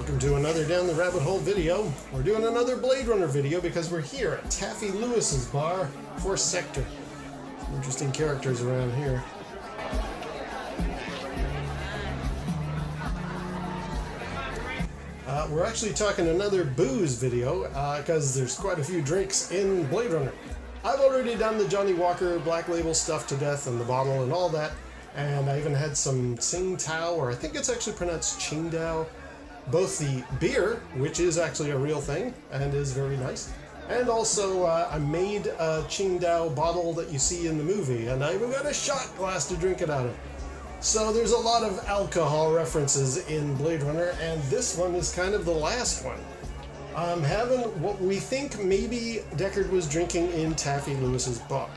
Welcome to another Down the Rabbit Hole video. We're doing another Blade Runner video because we're here at Taffy Lewis'es bar, 4th Sector. Some interesting characters around here. We're actually talking another booze video because there's quite a few drinks in Blade Runner. I've already done the Johnny Walker Black Label stuff to death and the bottle and all that. And I even had some Tsingtao, or I think it's actually pronounced Qingdao. Both the beer, which is actually a real thing and is very nice, and also I made a Qingdao bottle that you see in the movie, and I even got a shot glass to drink it out of. So there's a lot of alcohol references in Blade Runner, and this one is kind of the last one. I'm having what we think maybe Deckard was drinking in Taffy Lewis'es bar.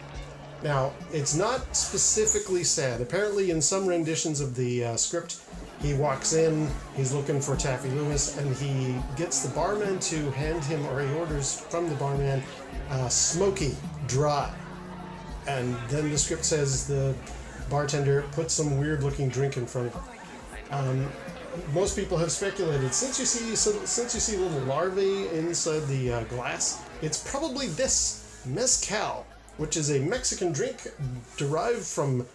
Now, it's not specifically said. Apparently, in some renditions of the script, he walks in, he's looking for Taffy Lewis, and he gets the barman to hand him, or he orders from the barman, smoky, dry. And then the script says the bartender puts some weird-looking drink in front of him. Most people have speculated, since you see little larvae inside the glass, it's probably this mezcal, which is a Mexican drink derived from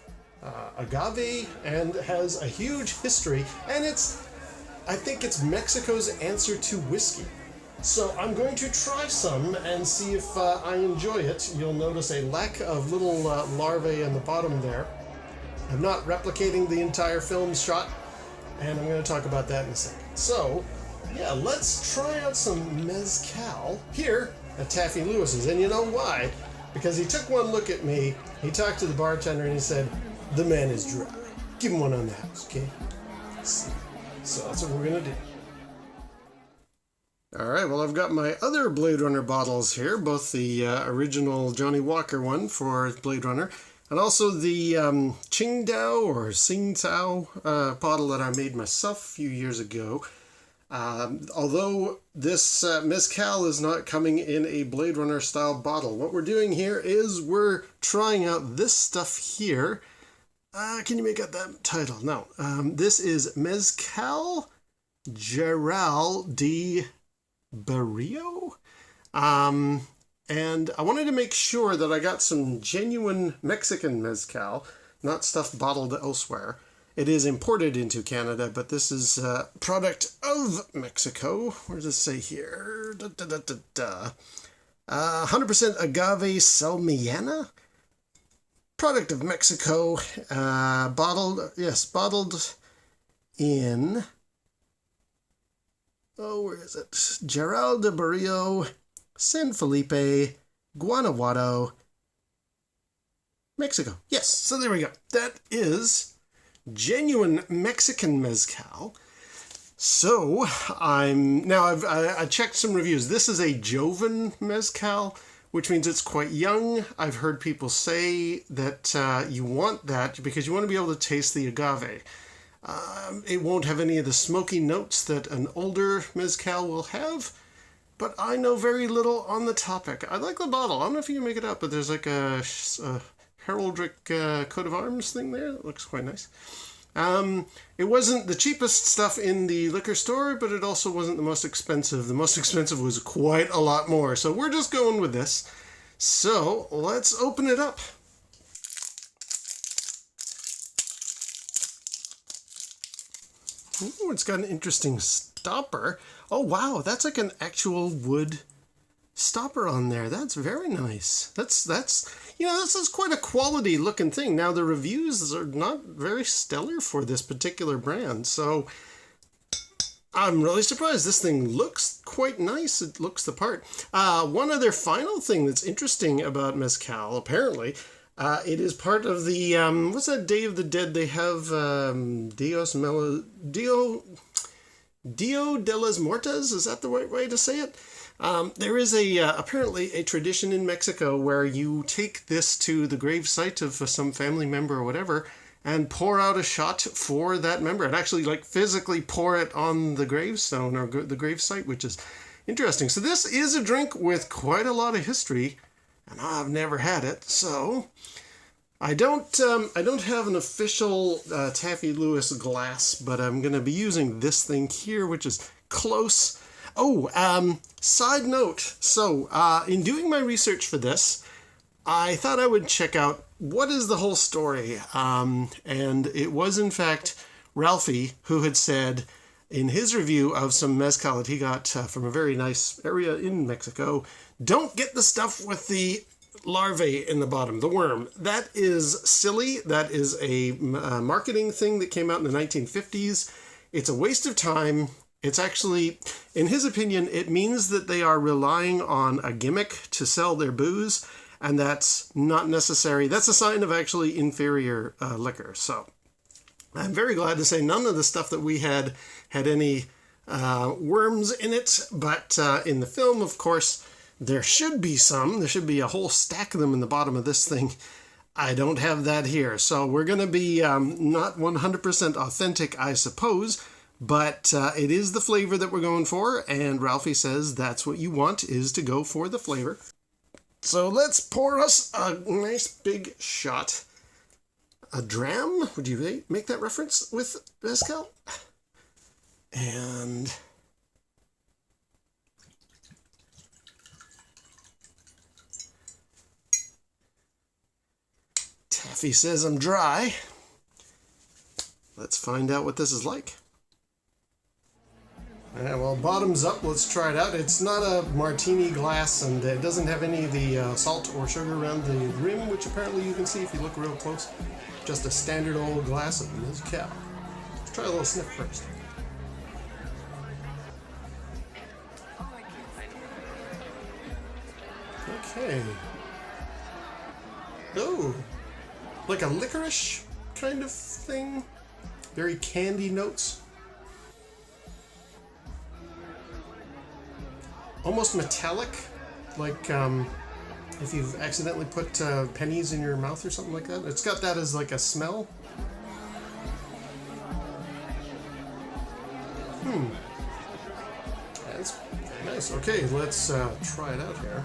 agave and has a huge history, and I think it's Mexico's answer to whiskey. So I'm going to try some and see if I enjoy it. You'll notice a lack of little larvae in the bottom there. I'm not replicating the entire film shot, and I'm going to talk about that in a second. So, yeah, let's try out some mezcal here at Taffy Lewis'es, and you know why? Because he took one look at me, he talked to the bartender, and he said, "The man is dry. Give him one on the house, okay?" So that's what we're going to do. Alright, well, I've got my other Blade Runner bottles here, both the original Johnny Walker one for Blade Runner, and also the Qingdao or Tsingtao bottle that I made myself a few years ago. Although this mezcal is not coming in a Blade Runner style bottle, what we're doing here is we're trying out this stuff here. Can you make out that title? No. This is Mezcal Geral de Barrio. And I wanted to make sure that I got some genuine Mexican mezcal, not stuff bottled elsewhere. It is imported into Canada, but this is a product of Mexico. Where does it say here? 100% agave salmiana. Product of Mexico. Bottled in... Oh, where is it? Geral de Barrio, San Felipe, Guanajuato, Mexico. Yes, so there we go. That is genuine Mexican mezcal. So I checked some reviews. This is a Joven mezcal, which means it's quite young. I've heard people say that you want that because you want to be able to taste the agave. It won't have any of the smoky notes that an older mezcal will have, but I know very little on the topic. I like the bottle. I don't know if you can make it out, but there's like a heraldic coat of arms thing there. It looks quite nice. It wasn't the cheapest stuff in the liquor store, but it also wasn't the most expensive. The most expensive was quite a lot more. So we're just going with this. So let's open it up. Ooh, it's got an interesting stopper. Oh wow, that's like an actual wood stopper on there. That's very nice. That's this is quite a quality looking thing. Now the reviews are not very stellar for this particular brand, so I'm really surprised. This thing looks quite nice. It looks the part. One other final thing that's interesting about mezcal, apparently, it is part of the what's that Day of the Dead they have? Dia de los Muertos, is that the right way to say it? There is apparently a tradition in Mexico where you take this to the gravesite of some family member or whatever and pour out a shot for that member and actually physically pour it on the gravestone or the gravesite, which is interesting. So this is a drink with quite a lot of history, and I've never had it, so I don't have an official Taffy Lewis glass, but I'm going to be using this thing here, which is close. Oh, side note. So, in doing my research for this, I thought I would check out what is the whole story. And it was, in fact, Ralphie who had said in his review of some mezcal that he got from a very nice area in Mexico, don't get the stuff with the larvae in the bottom, the worm. That is silly. That is a marketing thing that came out in the 1950s. It's a waste of time. It's actually, in his opinion, it means that they are relying on a gimmick to sell their booze, and that's not necessary. That's a sign of actually inferior liquor. So I'm very glad to say none of the stuff that we had any worms in it, but in the film, of course, there should be some. There should be a whole stack of them in the bottom of this thing. I don't have that here. So we're going to be not 100% authentic, I suppose, but it is the flavor that we're going for, and Ralphie says that's what you want, is to go for the flavor. So let's pour us a nice big shot. A dram? Would you make that reference with mezcal? And Taffy says I'm dry. Let's find out what this is like. Well, bottoms up, let's try it out. It's not a martini glass, and it doesn't have any of the salt or sugar around the rim, which apparently you can see if you look real close. Just a standard old glass of mezcal. Let's try a little sniff first. Okay. Oh, like a licorice kind of thing. Very candy notes. Almost metallic, like if you've accidentally put pennies in your mouth or something like that. It's got that as like a smell. That's very nice. Okay, let's try it out here.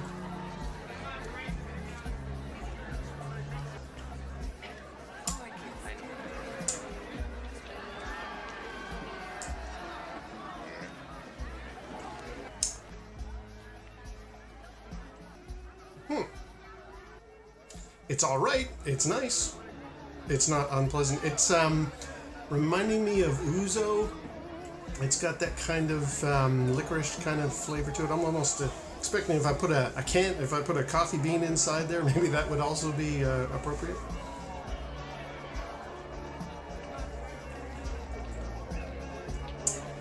It's all right. It's nice. It's not unpleasant. It's reminding me of ouzo. It's got that kind of licorice kind of flavor to it. I'm almost expecting if I put a coffee bean inside there, maybe that would also be appropriate.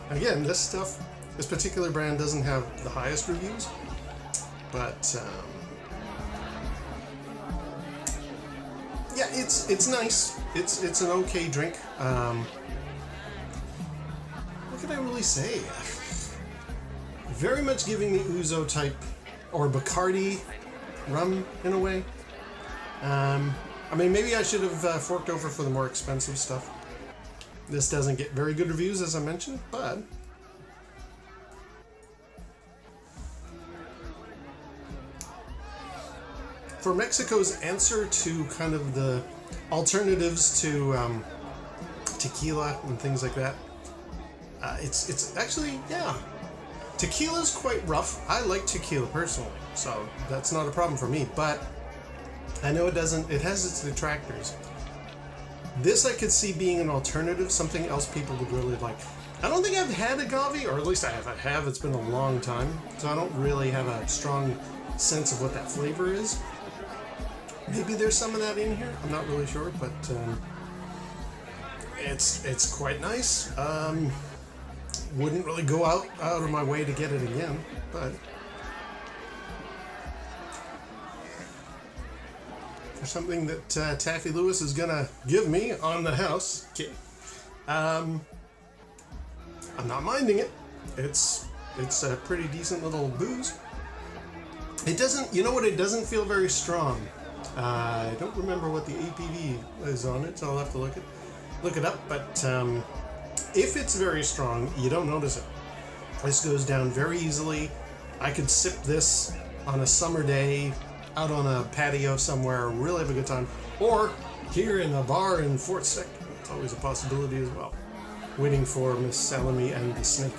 Again, this particular brand doesn't have the highest reviews, but yeah, it's nice. It's an okay drink. What can I really say? Very much giving me ouzo type or Bacardi rum in a way. I mean, maybe I should have forked over for the more expensive stuff. This doesn't get very good reviews, as I mentioned, but for Mexico's answer to kind of the alternatives to tequila and things like that, it's actually, yeah, tequila's quite rough. I like tequila personally, so that's not a problem for me, but I know it has its detractors. This I could see being an alternative, something else people would really like. I don't think I've had agave, or at least if I have, it's been a long time, so I don't really have a strong sense of what that flavor is. Maybe there's some of that in here, I'm not really sure, but it's quite nice. Wouldn't really go out of my way to get it again, but for something that Taffy Lewis is gonna give me on the house, I'm not minding it. It's a pretty decent little booze. It doesn't, you know what, it doesn't feel very strong. I don't remember what the APV is on it, so I'll have to look it up, but if it's very strong, you don't notice it. This goes down very easily. I could sip this on a summer day, out on a patio somewhere, really have a good time. Or here in a bar in Fort Sick. It's always a possibility as well. Waiting for Miss Salome and the snake.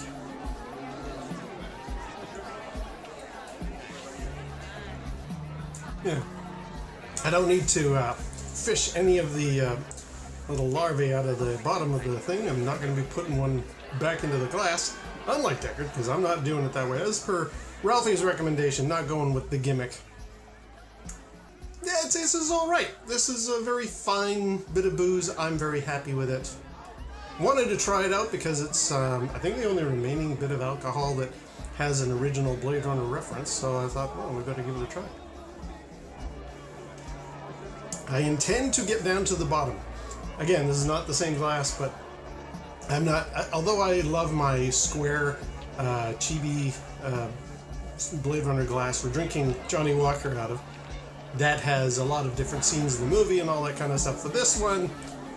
Yeah. I don't need to fish any of the little larvae out of the bottom of the thing. I'm not going to be putting one back into the glass, unlike Deckard, because I'm not doing it that way. As per Ralphie's recommendation, not going with the gimmick. Yeah, this is alright. This is a very fine bit of booze. I'm very happy with it. Wanted to try it out because it's, I think, the only remaining bit of alcohol that has an original Blade Runner reference, so I thought, well, we've got to give it a try. I intend to get down to the bottom. Again, this is not the same glass, but I'm not, although I love my square chibi Blade Runner glass for drinking Johnny Walker out of, that has a lot of different scenes in the movie and all that kind of stuff. For this one,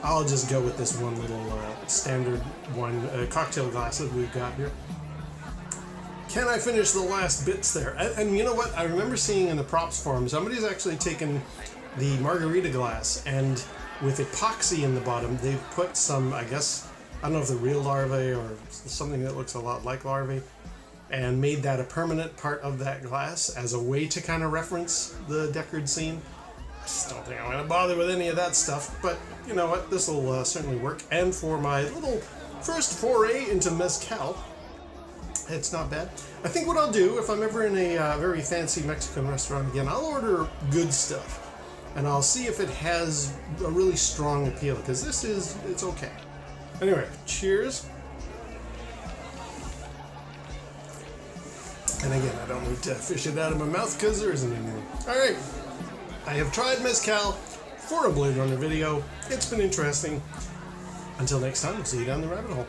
I'll just go with this one little standard one cocktail glass that we've got here. Can I finish the last bits there? And you know what? I remember seeing in the props forum, somebody's actually taken the margarita glass and with epoxy in the bottom, they've put some, I guess, I don't know if they're real larvae or something that looks a lot like larvae, and made that a permanent part of that glass as a way to kind of reference the Deckard scene. I just don't think I'm going to bother with any of that stuff, but you know what, this will certainly work. And for my little first foray into Mezcal, it's not bad. I think what I'll do, if I'm ever in a very fancy Mexican restaurant again, I'll order good stuff. And I'll see if it has a really strong appeal, because this is, it's okay. Anyway, cheers. And again, I don't need to fish it out of my mouth because there isn't anything. Alright, I have tried Mezcal for a Blade Runner video. It's been interesting. Until next time, see you down the rabbit hole.